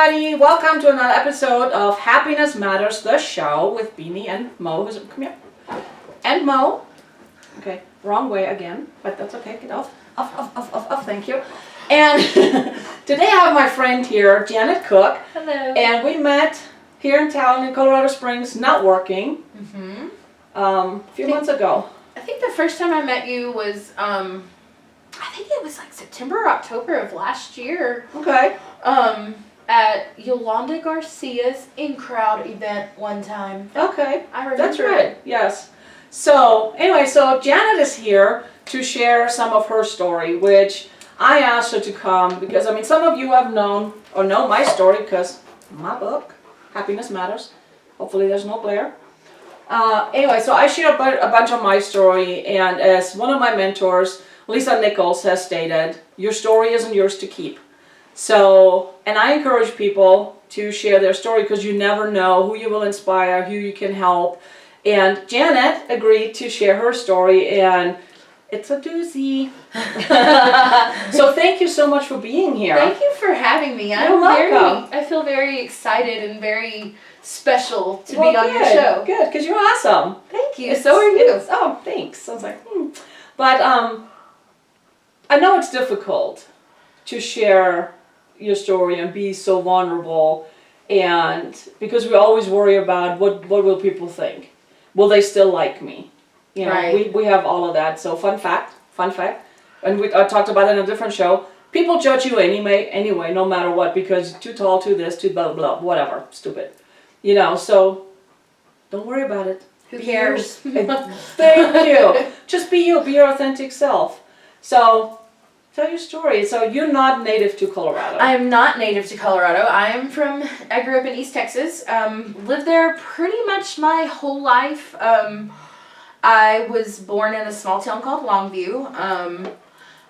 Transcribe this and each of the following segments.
everybody. Welcome to another episode of Happiness Matters, the show with Beanie and Mo. Come here. And Mo. Okay, wrong way again, but that's okay. Get off. Off. Thank you. And today I have my friend here, Janet Cook. Hello. And we met here in town in Colorado Springs, not working, a few months ago. I think the first time I met you was, I think it was like September or October of last year. Okay. At Yolanda Garcia's in-crowd event one time. Okay. I remember. That's right. Yes. So anyway, so Janet is here to share some of her story, which I asked her to come because, I mean, some of you have known or know my story because my book, Happiness Matters. Hopefully there's no glare. Anyway, so I shared a bunch of my story, and as one of my mentors, Lisa Nichols, has stated, your story isn't yours to keep. So, and I encourage people to share their story because you never know who you will inspire, who you can help. And Janet agreed to share her story, and it's a doozy. So thank you so much for being here. Thank you for having me. You're welcome. I feel very excited and very special to be on your show. Good, because you're awesome. Thank you. So are you. Oh, thanks. I was like, But I know it's difficult to share your story and be so vulnerable, and because we always worry about what will people think. Will they still like me? You know, right. we have all of that. So fun fact, and I talked about it in a different show. People judge you anyway, no matter what, because too tall, too this, too blah blah, whatever, stupid. You know, so don't worry about it. Who cares? Thank you. Just be you. Be your authentic self. So tell your story. So you're not native to Colorado. I am not native to Colorado. I grew up in East Texas. Lived there pretty much my whole life. I was born in a small town called Longview.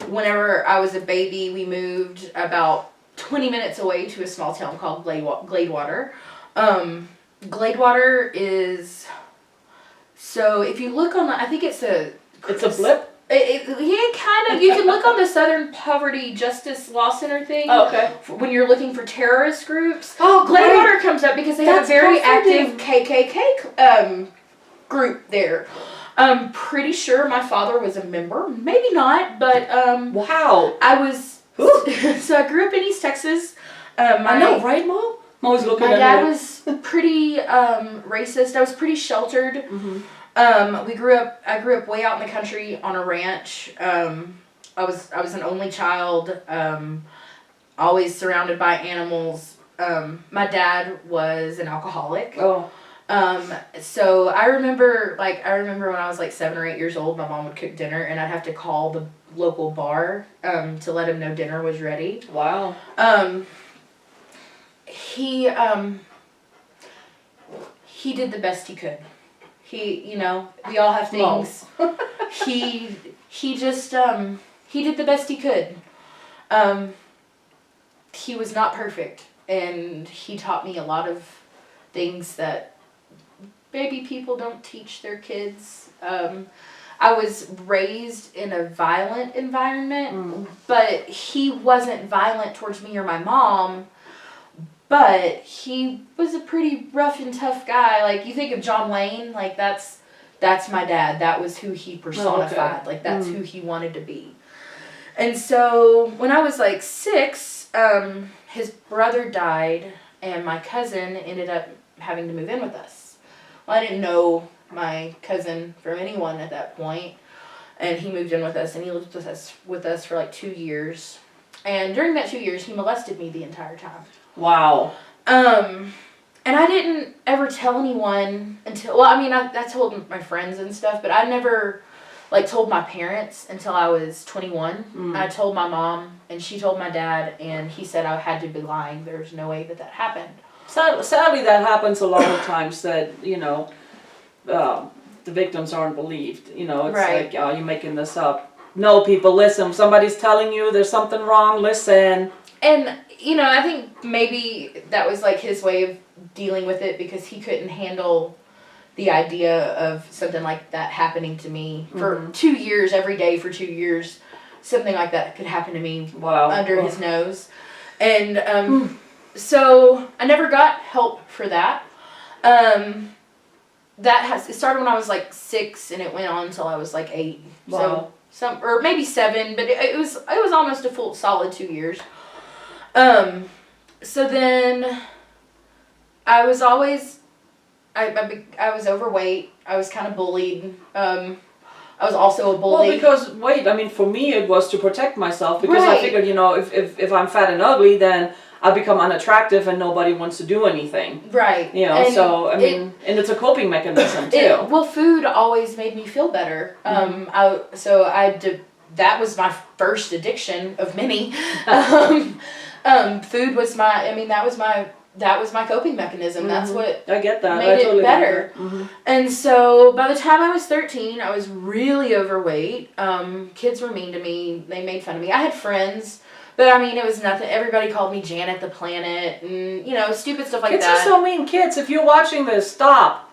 Whenever I was a baby, we moved about 20 minutes away to a small town called Gladewater. Gladewater is, so if you look on, I think it's a blip? Kind of. You can look on the Southern Poverty Justice Law Center thing. Oh, okay. When you're looking for terrorist groups. Oh, Gladewater comes up because they have a very comforting. active KKK group there. I'm pretty sure my father was a member. Maybe not, but wow. I was. So I grew up in East Texas. I know, right, Mo? Mo's looking at me. My dad was pretty racist. I was pretty sheltered. Mm-hmm. I grew up way out in the country on a ranch. I was an only child, always surrounded by animals. My dad was an alcoholic. Oh. So I remember when I was like 7 or 8 years old, my mom would cook dinner and I'd have to call the local bar, to let him know dinner was ready. Wow. He did the best he could. We all have things. He just, he did the best he could. He was not perfect, and he taught me a lot of things that maybe people don't teach their kids. I was raised in a violent environment, but he wasn't violent towards me or my mom. But he was a pretty rough and tough guy. Like, you think of John Wayne, like, that's my dad. That was who he personified. Oh, okay. Like, that's who he wanted to be. And so, when I was, like, 6, his brother died, and my cousin ended up having to move in with us. Well, I didn't know my cousin from anyone at that point, and he moved in with us, and he lived with us for, like, 2 years. And during that 2 years, he molested me the entire time. Wow. And I didn't ever tell anyone until, well, I mean, I told my friends and stuff, but I never, like, told my parents until I was 21. I told my mom, and she told my dad, and he said I had to be lying. There's no way that happened. Sadly, that happens a lot of times that, the victims aren't believed. It's right. like, oh, you're making this up. No, people, listen. Somebody's telling you there's something wrong. Listen. And, I think maybe that was, like, his way of dealing with it because he couldn't handle the idea of something like that happening to me for 2 years, every day for 2 years. Something like that could happen to me under his nose. And So I never got help for that. It started when I was like 6 and it went on until I was like 8. Wow. So or maybe 7, but it was almost a full solid 2 years. So then I was always I was overweight. I was kind of bullied. I was also a bully. Well, because I mean, for me it was to protect myself because I Right. figured, if I'm fat and ugly, then I become unattractive and nobody wants to do anything. Right. And so I mean, and it's a coping mechanism too. Well, food always made me feel better. That was my first addiction of many. Food was that was my coping mechanism. That's what I get that. made I totally it better. And so by the time I was 13, I was really overweight. Kids were mean to me. They made fun of me. I had friends, but I mean, it was nothing. Everybody called me Janet the Planet and, stupid stuff like Kids that. are so mean. Kids, if you're watching this, stop.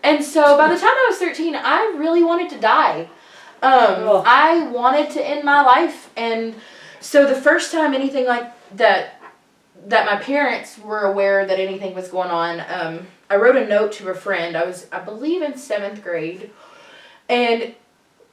And so by the time I was 13, I really wanted to die. I wanted to end my life. And so the first time anything like that my parents were aware that anything was going on, I wrote a note to a friend. I believe in 7th grade. And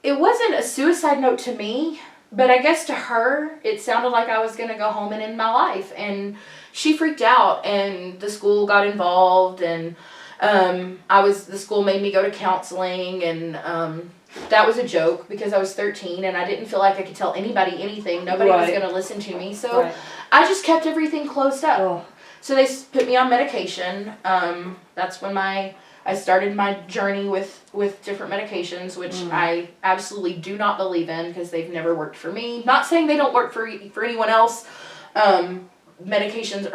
it wasn't a suicide note to me, but I guess to her, it sounded like I was going to go home and end my life. And she freaked out, and the school got involved, and the school made me go to counseling, and that was a joke because I was 13 and I didn't feel like I could tell anybody anything. Nobody was going to listen to me. So I just kept everything closed up. Oh. So they put me on medication. That's when I started my journey with different medications, which I absolutely do not believe in because they've never worked for me. Not saying they don't work for anyone else. Medications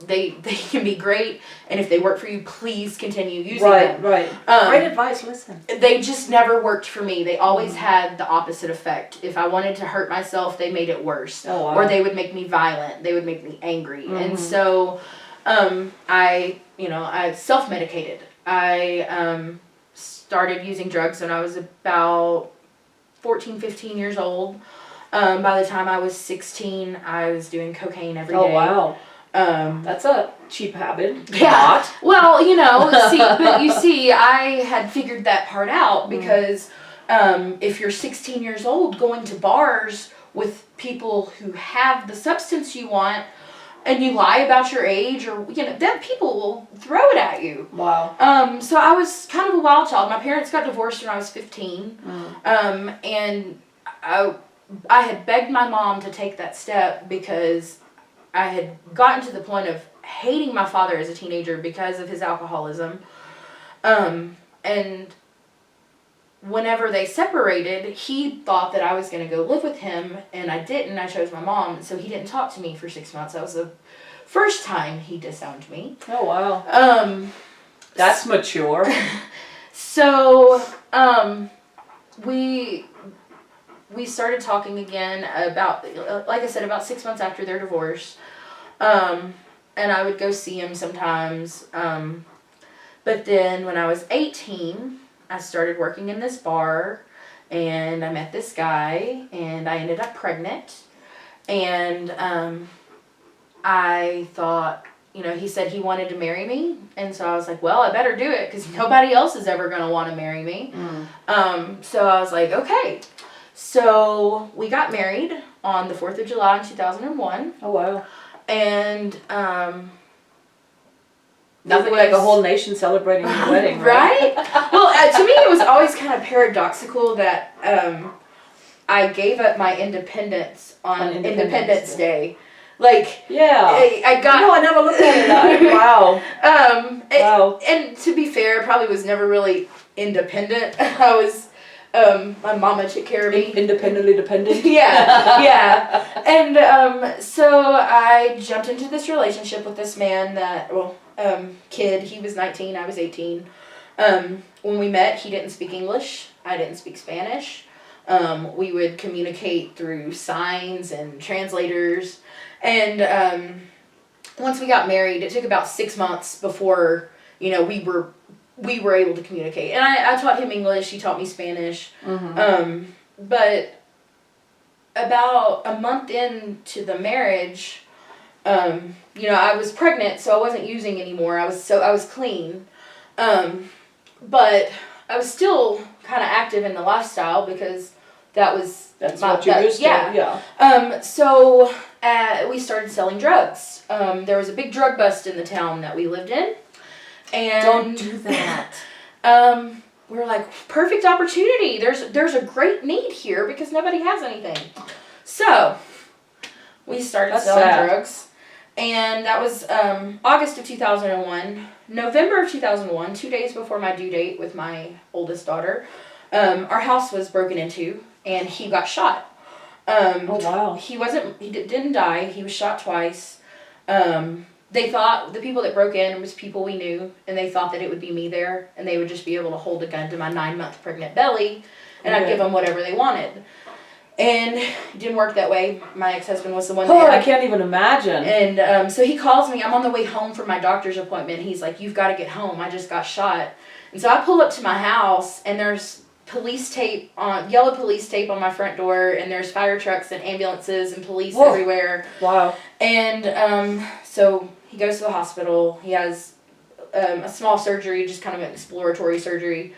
they can be great, and if they work for you, please continue using them. Right. Great advice. Listen. They just never worked for me. They always had the opposite effect. If I wanted to hurt myself, they made it worse. Oh, wow. Or they would make me violent. They would make me angry. And so I self-medicated. I started using drugs when I was about 14, 15 years old. By the time I was 16, I was doing cocaine every day. Oh, wow. That's a cheap habit. Yeah. Not. Well, but you see, I had figured that part out because if you're 16 years old going to bars with people who have the substance you want and you lie about your age or, then people will throw it at you. Wow. So I was kind of a wild child. My parents got divorced when I was 15. And I had begged my mom to take that step because I had gotten to the point of hating my father as a teenager because of his alcoholism. And whenever they separated, he thought that I was going to go live with him, and I didn't. I chose my mom, so he didn't talk to me for 6 months. That was the first time he disowned me. Oh, wow. That's mature. So, we started talking again about, like I said, about 6 months after their divorce. And I would go see him sometimes. But then when I was 18, I started working in this bar, and I met this guy, and I ended up pregnant. And I thought, he said he wanted to marry me. And so I was like, well, I better do it because nobody else is ever going to want to marry me. So I was like, okay. So we got married on the 4th of July in 2001. Oh, wow. And nothing like a whole nation celebrating your wedding, right? Well, to me it was always kind of paradoxical that I gave up my independence on Independence Day. Like, yeah, I got. No, I never looked at it that. Wow. Wow. And to be fair, I probably was never really independent. I was. My mama took care of me. Independently dependent. Yeah. And so I jumped into this relationship with this man kid. He was 19, I was 18. When we met, he didn't speak English. I didn't speak Spanish. We would communicate through signs and translators. And once we got married, it took about 6 months before, we were able to communicate. And I taught him English, he taught me Spanish. But about a month into the marriage, You know, I was pregnant, so I wasn't using anymore. I was clean. But I was still kind of active in the lifestyle because that's what you used to. Yeah. So we started selling drugs. There was a big drug bust in the town that we lived in. And Don't do that. We were like, perfect opportunity. There's a great need here because nobody has anything. So we started selling drugs. And that was August of 2001. November of 2001, 2 days before my due date with my oldest daughter, our house was broken into and he got shot. Oh, wow. He didn't die. He was shot twice. They thought the people that broke in was people we knew, and they thought that it would be me there, and they would just be able to hold a gun to my 9-month pregnant belly, and I'd give them whatever they wanted. And it didn't work that way. My ex-husband was the one that... I can't even imagine. And so he calls me. I'm on the way home from my doctor's appointment. He's like, you've got to get home. I just got shot. And so I pull up to my house, and there's yellow police tape on my front door, and there's fire trucks and ambulances and police everywhere. Wow. And so he goes to the hospital. He has a small surgery, just kind of an exploratory surgery.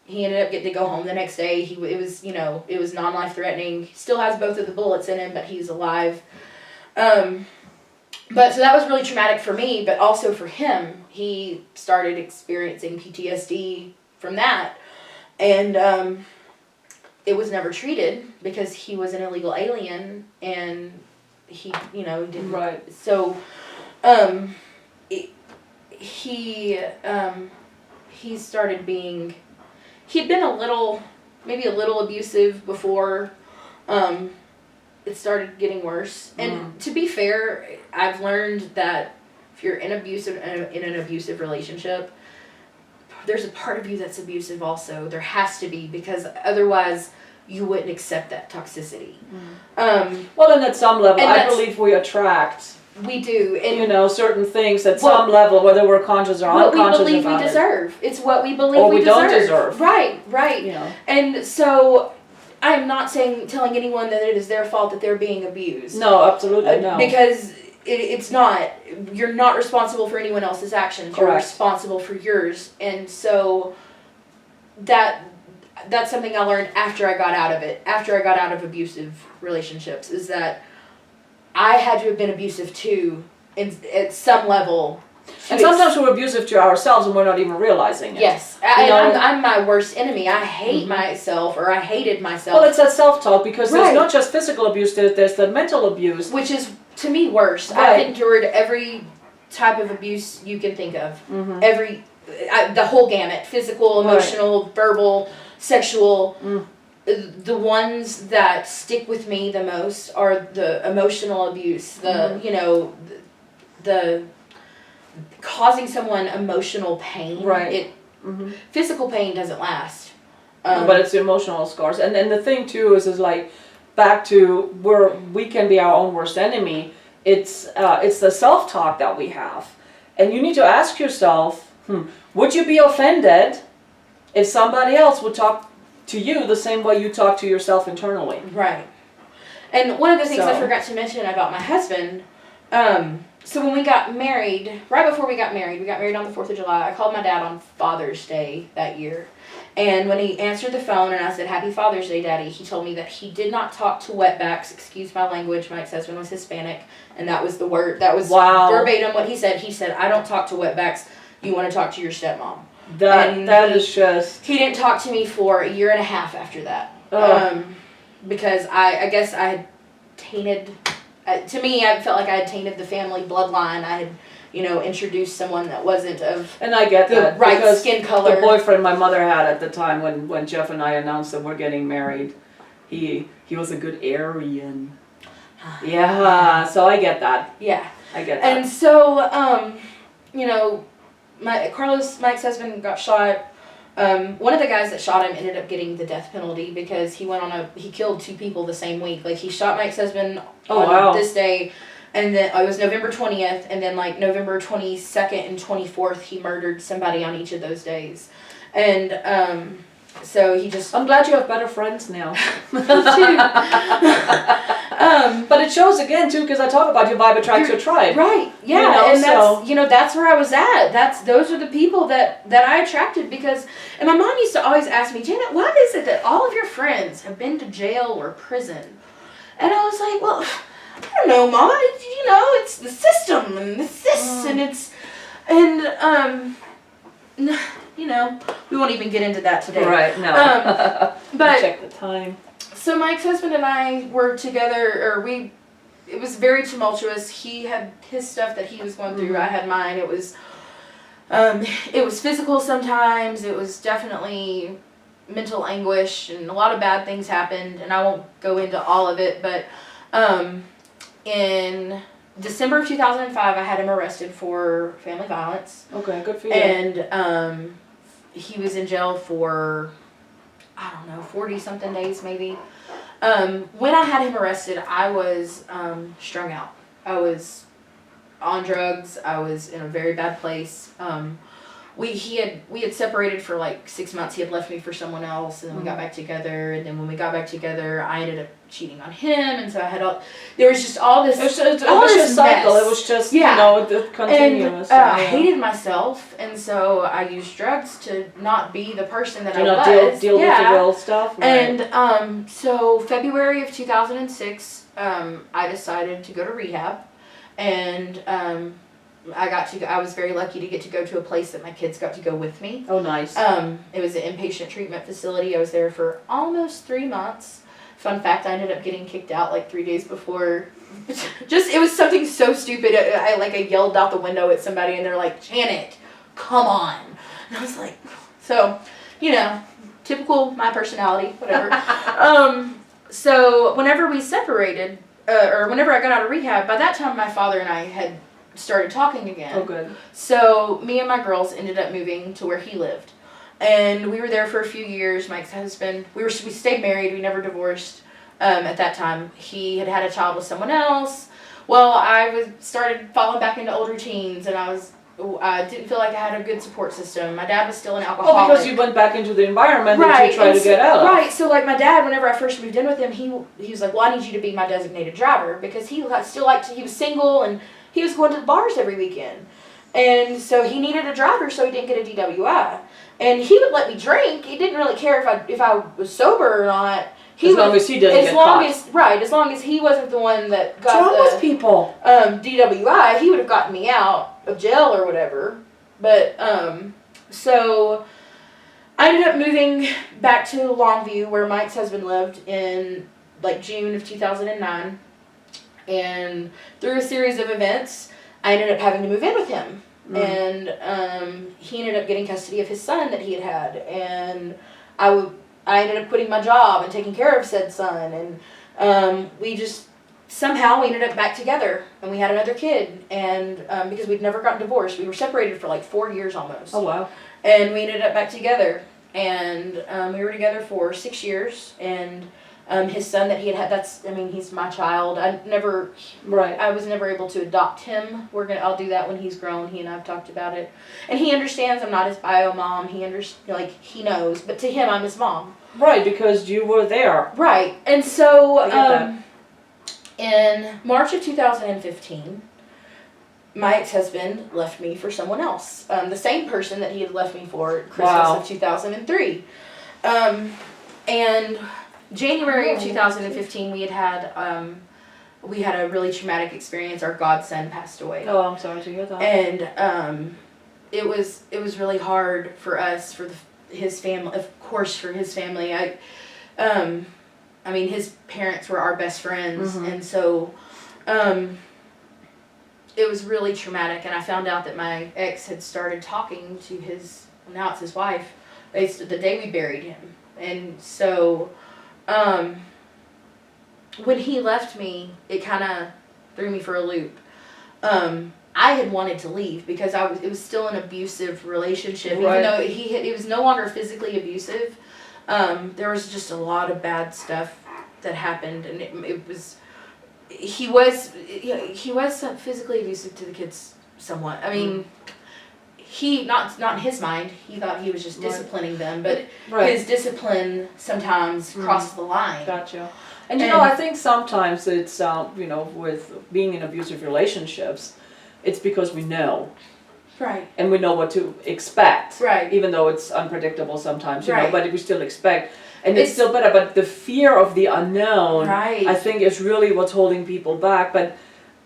He ended up getting to go home the next day. It was non-life threatening. He still has both of the bullets in him, but he's alive. But so that was really traumatic for me, but also for him. He started experiencing PTSD from that. And it was never treated because he was an illegal alien and he didn't. Right. So he started being... He'd been maybe a little abusive before. It started getting worse. And to be fair, I've learned that if you're in an abusive relationship, there's a part of you that's abusive also. There has to be, because otherwise you wouldn't accept that toxicity. Well, and at some level, I believe we attract. We do. And certain things at some level, whether we're conscious or unconscious what we believe about we it. deserve. It's what we believe we don't deserve. Right. You know. And so I'm not telling anyone that it is their fault that they're being abused. No, absolutely no. Because it's not. You're not responsible for anyone else's actions. Correct. You're responsible for yours. And so that's something I learned after I got out of it. After I got out of abusive relationships, is that I had to have been abusive too, at some level. And sometimes we're abusive to ourselves and we're not even realizing it. Yes. I'm my worst enemy. I hate myself, or I hated myself. Well, it's that self-talk, because there's not just physical abuse, there's the mental abuse. Which is, to me, worse. Right. I've endured every type of abuse you can think of. The whole gamut. Physical, emotional, verbal, sexual. The ones that stick with me the most are the emotional abuse. The causing someone emotional pain. Right. Physical pain doesn't last. But it's the emotional scars. And the thing too is like, back to where we can be our own worst enemy. It's the self-talk that we have. And you need to ask yourself, would you be offended if somebody else would talk to you the same way you talk to yourself internally? Right. And one of the things I forgot to mention about my husband, so when we got married, right before we got married on the 4th of July, I called my dad on Father's Day that year. And when he answered the phone and I said, "Happy Father's Day, Daddy," he told me that he did not talk to wetbacks. Excuse my language, my ex-husband was Hispanic, and that was the word, that was verbatim what he said. He said, "I don't talk to wetbacks. You want to talk to your stepmom." That is just... He didn't talk to me for 1.5 years after that. Because I guess I had tainted... to me, I felt like I had tainted the family bloodline. I had, introduced someone that wasn't of and I get the that, right skin color. The boyfriend my mother had at the time when Jeff and I announced that we're getting married, he was a good Aryan. Yeah, so I get that. Yeah. I get that. And so, my ex-husband got shot. One of the guys that shot him ended up getting the death penalty because he killed 2 people the same week. Like, he shot my ex-husband on this day, and then it was November 20th, and then like November 22nd and 24th, he murdered somebody on each of those days. And so he just... I'm glad you have better friends now. But it shows again too, because I talk about your vibe attracts your tribe. Right. Yeah. You know, and so- that's where I was at. Those are the people that I attracted because, and my mom used to always ask me, Janet, why is it that all of your friends have been to jail or prison? And I was like, well, I don't know, Mama. You know, it's the system and it's this and it's, and you know, we won't even get into that today. Right. No. But check the time. so my ex-husband and I were together, or it was very tumultuous. He had his stuff that he was going through. I had mine. It was physical sometimes. It was definitely mental anguish, and a lot of bad things happened, and I won't go into all of it, but in December of 2005, I had him arrested for family violence. Okay, good for you. And he was in jail for, I don't know, 40-something days maybe. When I had him arrested, I was strung out. I was on drugs. I was in a very bad place. We had separated for like 6 months. He had left me for someone else, and then we got back together. And then when we got back together, I ended up cheating on him, and so I had there was just all this. It was just a cycle. Mess. It was just Yeah. continuous. And I hated myself, and so I used drugs to not be the person that I was. Deal with the real stuff. Right. And so February of 2006, I decided to go to rehab, and I was very lucky to get to go to a place that my kids got to go with me. Oh, nice. It was an inpatient treatment facility. I was there for almost 3 months. Fun fact, I ended up getting kicked out like 3 days before. It was something so stupid. I yelled out the window at somebody, and they're like, Janet, come on. And I was like, so, you know, typical my personality, whatever. So whenever we separated, or whenever I got out of rehab, by that time my father and I had started talking again. Oh, good. So me and my girls ended up moving to where he lived. And we were there for a few years. My ex-husband, we stayed married. We never divorced. At that time, he had had a child with someone else. Well, I started falling back into old routines, and I didn't feel like I had a good support system. My dad was still an alcoholic. Oh, because you went back into the environment that you tried to get out of. Right. So like my dad, whenever I first moved in with him, he was like, well, I need you to be my designated driver, because he still liked to, he was single, and he was going to the bars every weekend. And so he needed a driver, so he didn't get a DWI. And he would let me drink. He didn't really care if I was sober or not. As long as he didn't get caught. As long as he wasn't the one that got What's wrong with people? DWI, he would have gotten me out of jail or whatever. But so I ended up moving back to Longview, where my ex-husband lived, in like June of 2009. And through a series of events, I ended up having to move in with him. And he ended up getting custody of his son that he had, and I ended up quitting my job and taking care of said son, and we ended up back together, and we had another kid, and because we'd never gotten divorced, we were separated for like 4 years almost. Oh, wow. And we ended up back together, and we were together for 6 years, and his son that he had, he's my child. I was never able to adopt him. I'll do that when he's grown. He and I have talked about it. And he understands I'm not his bio mom. He he knows. But to him, I'm his mom. Right, because you were there. Right. And so, I get that. in March of 2015, my ex-husband left me for someone else. The same person that he had left me for at Christmas of 2003. And January of 2015, we had a really traumatic experience. Our godson passed away. Oh, I'm sorry to hear that. And it was really hard for us, for his family, of course, for his family. His parents were our best friends, and so it was really traumatic. And I found out that my ex had started talking to now it's his wife, the day we buried him. And so when he left me, it kind of threw me for a loop. I had wanted to leave because it was still an abusive relationship, right. Even though it was no longer physically abusive. There was just a lot of bad stuff that happened, and he was physically abusive to the kids somewhat. I mean, he not in his mind, he thought he was just disciplining them, but Right. his discipline sometimes crosses the line. Gotcha. And you know, I think sometimes it's, you know, with being in abusive relationships, it's because we know. Right. And we know what to expect. Right. Even though it's unpredictable sometimes, you know, Right. but we still expect. And it's still better. But the fear of the unknown, Right. I think, is really what's holding people back. But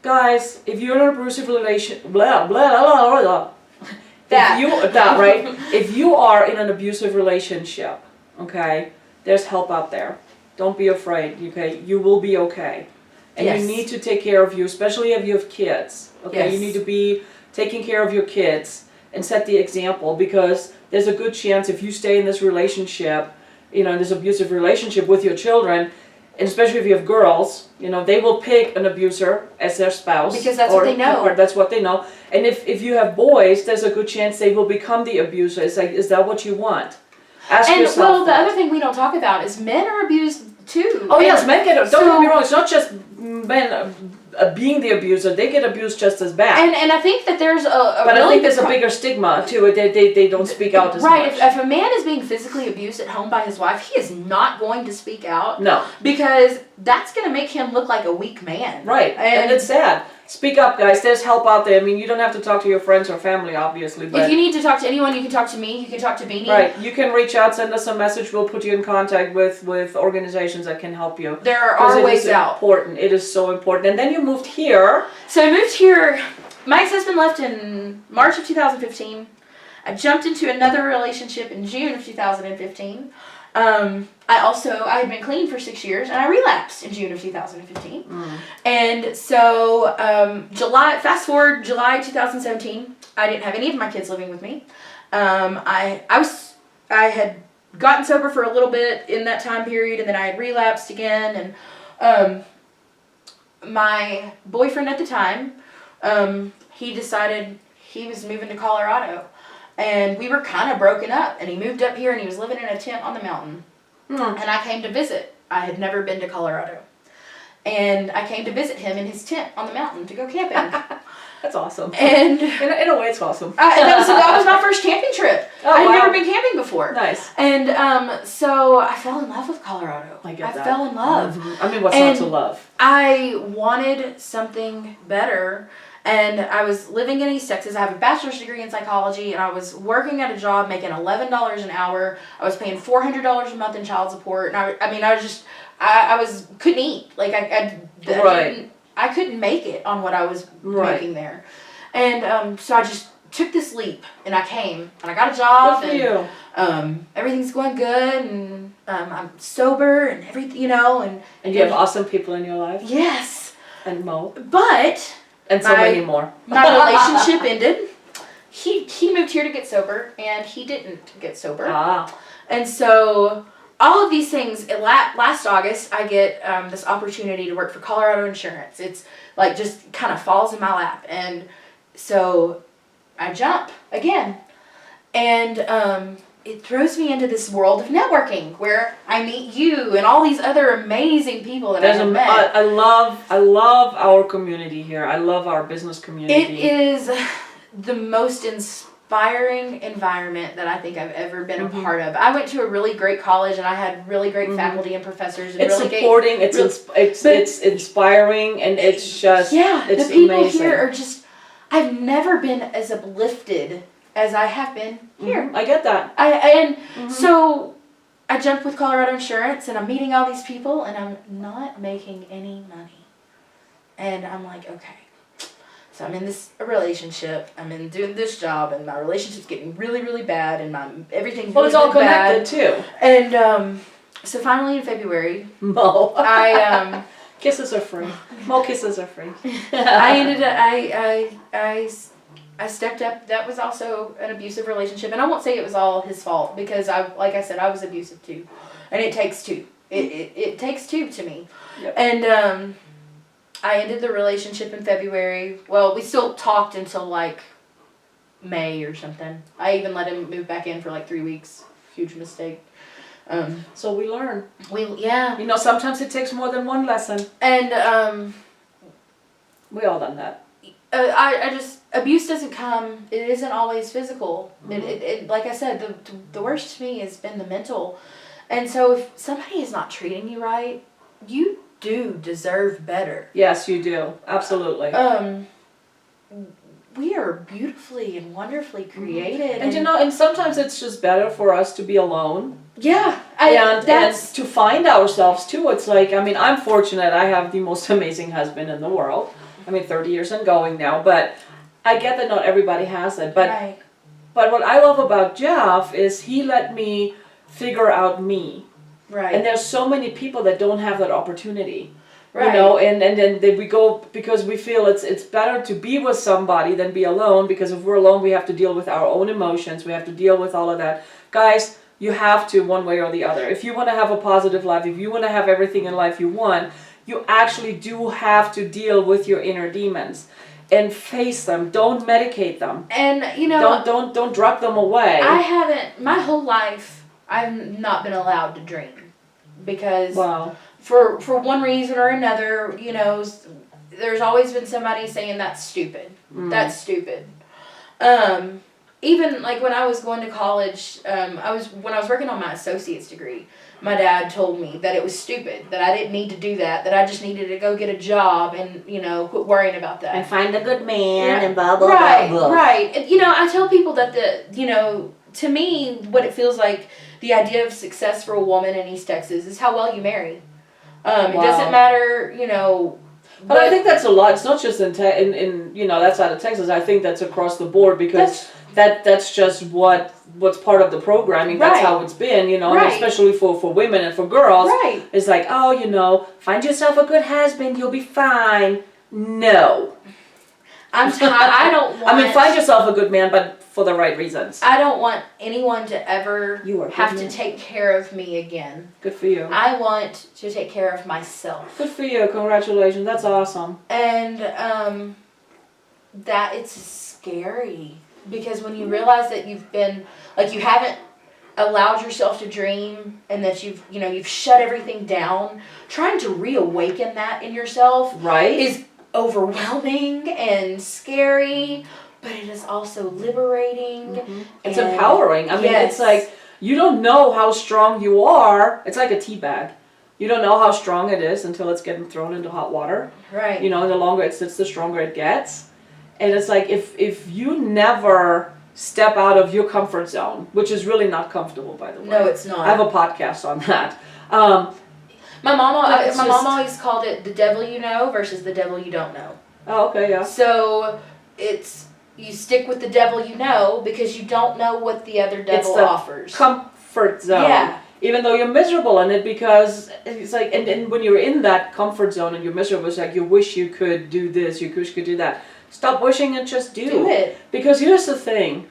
guys, if you're in an abusive relation, blah, blah, blah, blah, blah. Right? If you are in an abusive relationship, okay, there's help out there. Don't be afraid, okay? You will be okay. And Yes. you need to take care of you, especially if you have kids, okay? Yes. You need to be taking care of your kids and set the example, because there's a good chance if you stay in this relationship, you know, in this abusive relationship with your children, and especially if you have girls, you know, they will pick an abuser as their spouse. Because that's what they know. Or that's what they know. And if you have boys, there's a good chance they will become the abuser. It's like, is that what you want? Ask And yourself well, the that. other thing we don't talk about is men are abused too. Oh And yes, men get, don't so- get me wrong, it's not just men being the abuser, they get abused just as bad. And I think that there's a But really I think there's a big bigger stigma to it, they don't speak out as right. much. If a man is being physically abused at home by his wife, he is not going to speak out No, because that's going to make him look like a weak man. right, and And it's sad. Speak up, guys, there's help out there. I mean, you don't have to talk to your friends or family, obviously, but... if you need to talk to anyone, you can talk to me. You can talk to Beanie. Right, you can reach out, send us a message, we'll put you in contact with organizations that can help you. There Because are it ways is out. important, it is so important. And then you moved here. So I moved here. My ex-husband left in March of 2015. I jumped into another relationship in June of 2015. I had been clean for 6 years, and I relapsed in June of 2015. And so fast forward July 2017, I didn't have any of my kids living with me. I had gotten sober for a little bit in that time period, and then I had relapsed again. And my boyfriend at the time, he decided he was moving to Colorado. And we were kind of broken up, and he moved up here, and he was living in a tent on the mountain. And I came to visit. I had never been to Colorado. And I came to visit him in his tent on the mountain to go camping. That's awesome. And In a way, it's awesome. that was my first camping trip. Oh, I'd wow. never been camping before. Nice. And so I fell in love with Colorado. I get that. fell in love. Mhm. I mean, what's not And to love? I wanted something better. And I was living in East Texas. I have a bachelor's degree in psychology, and I was working at a job making $11 an hour. I was paying $400 a month in child support, and I couldn't eat. Like I couldn't make it on what I was making there. And so I just took this leap, and I came, and I got a job. Good for you. Everything's going good, and I'm sober, and everything, you know, and you have awesome people in your life. yes, And Mo. but. And so many more. My relationship ended. He moved here to get sober, and he didn't get sober. And so all of these things, last August, I get this opportunity to work for Colorado Insurance. It's like just kind of falls in my lap. And so I jump again. And it throws me into this world of networking where I meet you and all these other amazing people that I have met. I love our community here. I love our business community. It is the most inspiring environment that I think I've ever been a part of. I went to a really great college, and I had really great faculty and professors. And It's really supporting, it's inspiring, and it's just, it's the people amazing. here are just, I've never been as uplifted as I have been here. I get that. So I jumped with Colorado Insurance, and I'm meeting all these people, and I'm not making any money. And I'm like, okay. So I'm in this relationship, I'm in doing this job, and my relationship's getting really, really bad, and everything's Well, really, it's all really connected bad. too. And so finally in February, Mo. Kisses are free. Mo kisses are free. I stepped up. That was also an abusive relationship, and I won't say it was all his fault, because like I said, I was abusive too, and it takes two. It takes two to me. Yep. And I ended the relationship in February. Well, we still talked until like May or something. I even let him move back in for like 3 weeks. Huge mistake. So we learn. Yeah. You know, sometimes it takes more than one lesson. And We all done that. I just abuse doesn't come, it isn't always physical. It like I said, the worst to me has been the mental. And so if somebody is not treating you right, you do deserve better. Yes, you do. Absolutely. We are beautifully and wonderfully created. And and sometimes it's just better for us to be alone. Yeah. And to find ourselves too. It's like, I mean, I'm fortunate. I have the most amazing husband in the world. I mean, 30 years and going now, but I get that not everybody has it. But what I love about Jeff is he let me figure out me. Right. And there's so many people that don't have that opportunity. Right. You know, and then we go, because we feel it's better to be with somebody than be alone, because if we're alone, we have to deal with our own emotions. We have to deal with all of that. Guys, you have to, one way or the other. If you want to have a positive life, if you want to have everything in life you want, you actually do have to deal with your inner demons and face them. Don't medicate them. And, don't drug them away. I haven't, my whole life, I've not been allowed to dream. Because for one reason or another, there's always been somebody saying that's stupid. That's stupid. Even like when I was going to college, when I was working on my associate's degree, my dad told me that it was stupid, that I didn't need to do that I just needed to go get a job and, quit worrying about that. And find a good man and blah, blah, blah, blah. Right. And, I tell people that to me, what it feels like, the idea of success for a woman in East Texas is how well you marry. It doesn't matter, But I think that's a lot. It's not just in that side of Texas. I think that's across the board, because that's just what's part of the programming. That's how it's been, and especially for women and for girls. Right. It's like, find yourself a good husband, you'll be fine. No. I don't want... I mean, find yourself a good man, but for the right reasons. I don't want anyone to ever have to take care of me again. Good for you. I want to take care of myself. Good for you. Congratulations. That's awesome. And that it's scary, because when you realize that you've been, like, you haven't allowed yourself to dream, and that you've shut everything down, trying to reawaken that in yourself is overwhelming and scary, but it is also liberating. Mm-hmm. It's empowering. I mean, it's like, you don't know how strong you are. It's like a tea bag. You don't know how strong it is until it's getting thrown into hot water. Right. The longer it sits, the stronger it gets. And it's like, if you never step out of your comfort zone, which is really not comfortable, by the way. No, it's not. I have a podcast on that. My mom always called it the devil you know versus the devil you don't know. Oh, okay, yeah. So you stick with the devil you know, because you don't know what the other devil offers. Comfort zone. Yeah. Even though you're miserable in it, because it's like, and when you're in that comfort zone and you're miserable, it's like you wish you could do this, you wish you could do that. Stop wishing and just do it. Because here's the thing,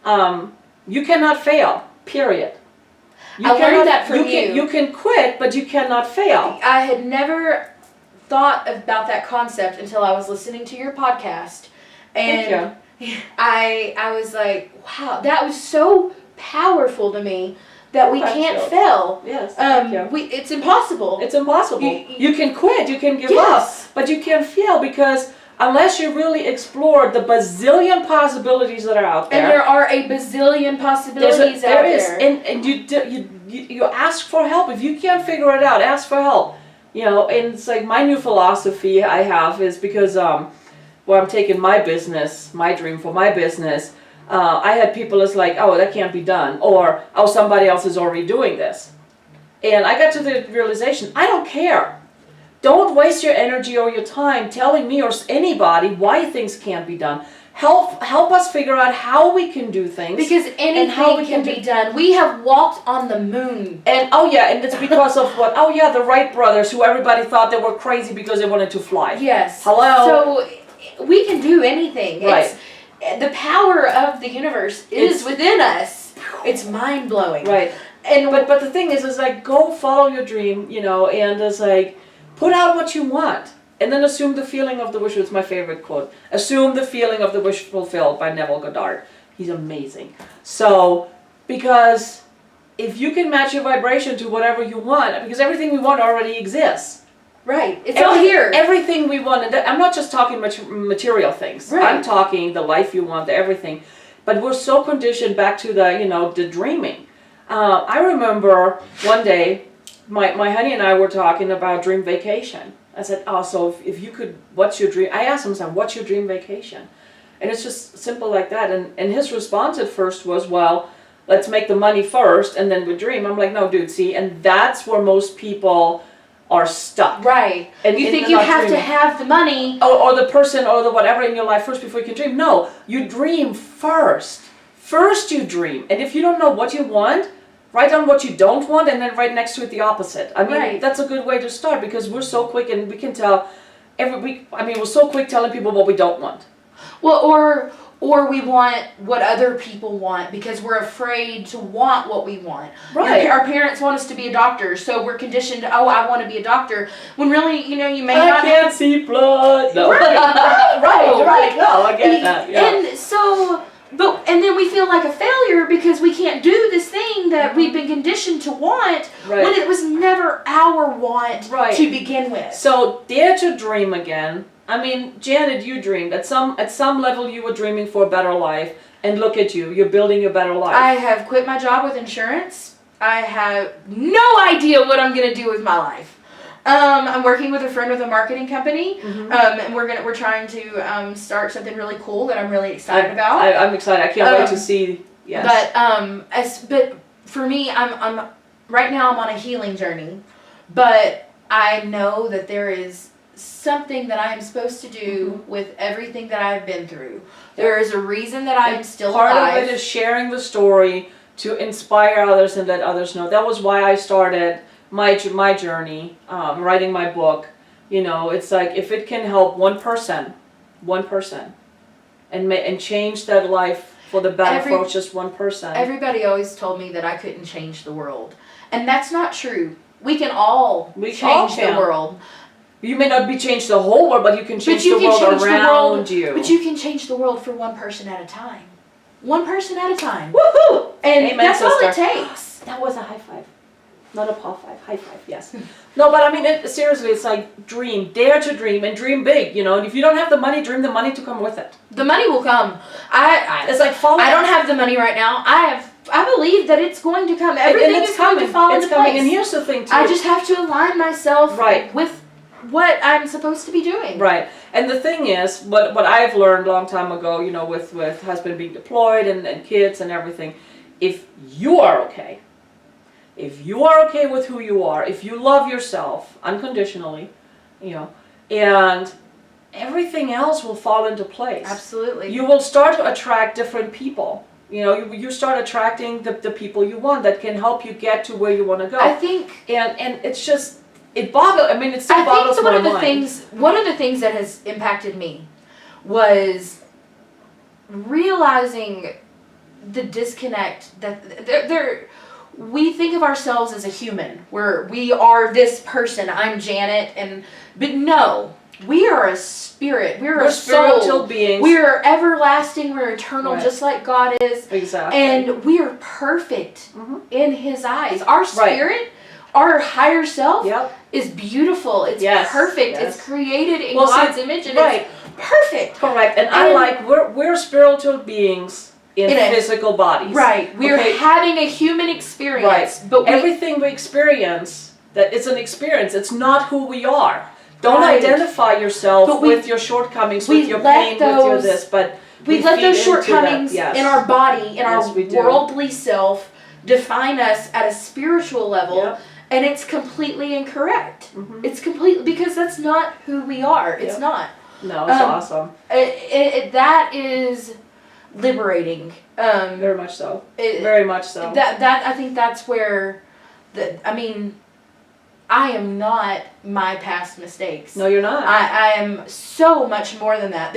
you cannot fail. Period. I learned that from you. You can quit, but you cannot fail. I had never thought about that concept until I was listening to your podcast. And I was like, wow, that was so powerful to me, that we can't fail. Yes. It's impossible. It's impossible. You can quit, you can give up, but you can't fail, because unless you really explore the bazillion possibilities that are out there. And there are a bazillion possibilities out there. And you ask for help. If you can't figure it out, ask for help. And it's like, my new philosophy I have is, because where I'm taking my business, my dream for my business, I had people that's like, oh, that can't be done, or, oh, somebody else is already doing this. And I got to the realization, I don't care. Don't waste your energy or your time telling me or anybody why things can't be done. Help us figure out how we can do things. Because anything can be done. We have walked on the moon. And and it's because of what? The Wright brothers, who everybody thought they were crazy because they wanted to fly. Yes. Hello. So we can do anything. Right. The power of the universe is within us. It's mind blowing. Right. And but the thing is like, go follow your dream, and it's like, put out what you want, and then assume the feeling of the wish. It's my favorite quote. Assume the feeling of the wish fulfilled, by Neville Goddard. He's amazing. So, because if you can match your vibration to whatever you want, because everything we want already exists. Right. It's all here. Everything we want. And I'm not just talking material things. Right. I'm talking the life you want, everything. But we're so conditioned back to the dreaming. I remember one day, my honey and I were talking about dream vacation. I said, oh, so if you could, what's your dream? I asked him, what's your dream vacation? And it's just simple like that. And his response at first was, well, let's make the money first and then we dream. I'm like, no, dude, see, and that's where most people are stuck. Right. And you think you have to have the money. Or the person or the whatever in your life first before you can dream. No, you dream first. First you dream. And if you don't know what you want, write down what you don't want and then right next to it the opposite. I mean, that's a good way to start because we're so quick and we can tell every week. I mean, we're so quick telling people what we don't want. Well, or we want what other people want because we're afraid to want what we want. Right. Our parents want us to be a doctor, so we're conditioned, oh, I want to be a doctor. When really, you may I not can't see blood. No. Right. right. No, I get that. Yeah. And so, and then we feel like a failure because we can't do this thing that we've been conditioned to want when it was never our want to begin with. So dare to dream again. I mean, Janet, you dreamed. At some level you were dreaming for a better life. And look at you. You're building a better life. I have quit my job with insurance. I have no idea what I'm going to do with my life. I'm working with a friend with a marketing company. And we're trying to start something really cool that I'm really excited about. I'm excited. I can't wait to see. Yes. But for me, I'm right now I'm on a healing journey. But I know that there is something that I am supposed to do with everything that I've been through. There is a reason that I am still alive. Part of it is sharing the story to inspire others and let others know. That was why I started my journey, writing my book. It's like if it can help one person, and change that life for the better for just one person. Everybody always told me that I couldn't change the world, and that's not true. We can all change the world. You may not be changed the whole world, but you can change the world around you. But you can change the world for one person at a time. One person at a time. Woohoo! And Amen, that's sister. all it takes. That was a high five. Not a paw five. High five, yes. No, but I mean, seriously, it's like dream. Dare to dream and dream big, And if you don't have the money, dream the money to come with it. The money will come. It's like falling. I don't have the money right now. I believe that it's going to come. Everything is going to fall into place. And here's the thing, too. I just have to align myself with what I'm supposed to be doing. Right. And the thing is, what I've learned a long time ago, with husband being deployed and kids and everything, if you are okay with who you are, if you love yourself unconditionally, and everything else will fall into place. Absolutely. You will start to attract different people. You start attracting the people you want that can help you get to where you want to go. I think, and it's just. It boggles. I mean, it still boggles my mind. One of the things that has impacted me was realizing the disconnect that we think of ourselves as a human. We are this person. I'm Janet, but no, we are a spirit. We're a soul. Spiritual beings. We are everlasting. We're eternal, just like God is. Exactly. And we are perfect in His eyes. Our spirit. Our higher self is beautiful. It's perfect. It's created in God's image, and it's perfect. Correct. And we're spiritual beings in physical bodies. Right. We're having a human experience. Right. But everything we experience, that it's an experience. It's not who we are. Don't identify yourself with your shortcomings, with your pain, with your this. But we let those shortcomings in our body, in our worldly self, define us at a spiritual level. And it's completely incorrect. It's completely, because that's not who we are. It's not. No, it's awesome. That is liberating. Very much so. Very much so. That I think that's where, I am not my past mistakes. No, you're not. I am so much more than that.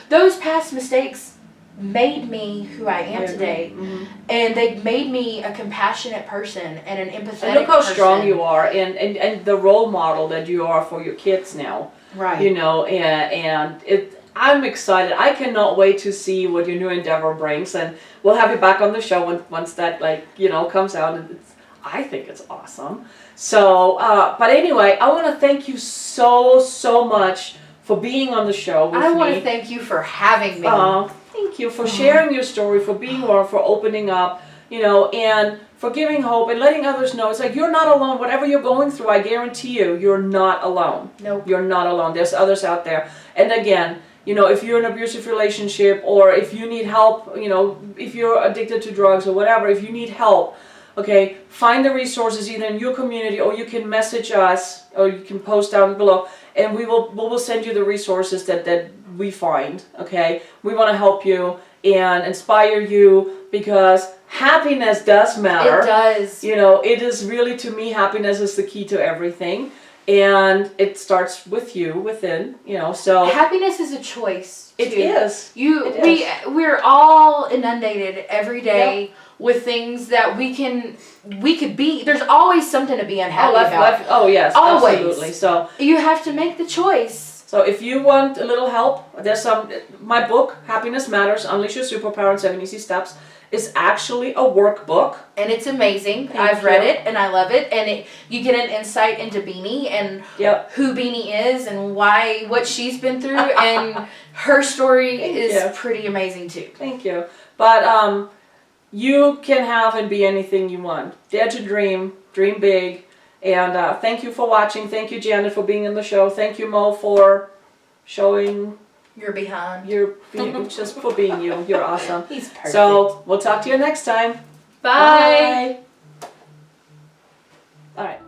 Those past mistakes made me who I am today, and they made me a compassionate person and an empathetic person. And look how strong you are, and the role model that you are for your kids now. Right. And I'm excited. I cannot wait to see what your new endeavor brings, and we'll have you back on the show once that comes out. And I think it's awesome. So, but anyway, I want to thank you so much for being on the show with me. I want to thank you for having me. Thank you for sharing your story, for being warm, for opening up, and for giving hope and letting others know. It's like you're not alone. Whatever you're going through, I guarantee you're not alone. Nope. You're not alone. There's others out there. And again, if you're in an abusive relationship, or if you need help, if you're addicted to drugs or whatever, if you need help, okay, find the resources either in your community, or you can message us, or you can post down below, and we will send you the resources that we find, okay? We want to help you and inspire you, because happiness does matter. It does. It is really, to me, happiness is the key to everything. And it starts with you within, so. Happiness is a choice. It is. We're all inundated every day with things that we could be. There's always something to be unhappy about. Oh yes, always. Absolutely. So you have to make the choice. So if you want a little help, there's my book, Happiness Matters, Unleash Your Superpower in 7 Easy Steps, is actually a workbook. And it's amazing. I've read it and I love it. And you get an insight into Beanie and who Beanie is and what she's been through. And her story is pretty amazing too. Thank you. But you can have and be anything you want. Dare to dream big. And thank you for watching. Thank you, Janet, for being in the show. Thank you, Mo, for showing you're behind. Just for being you. You're awesome. He's perfect. So we'll talk to you next time. Bye. All right.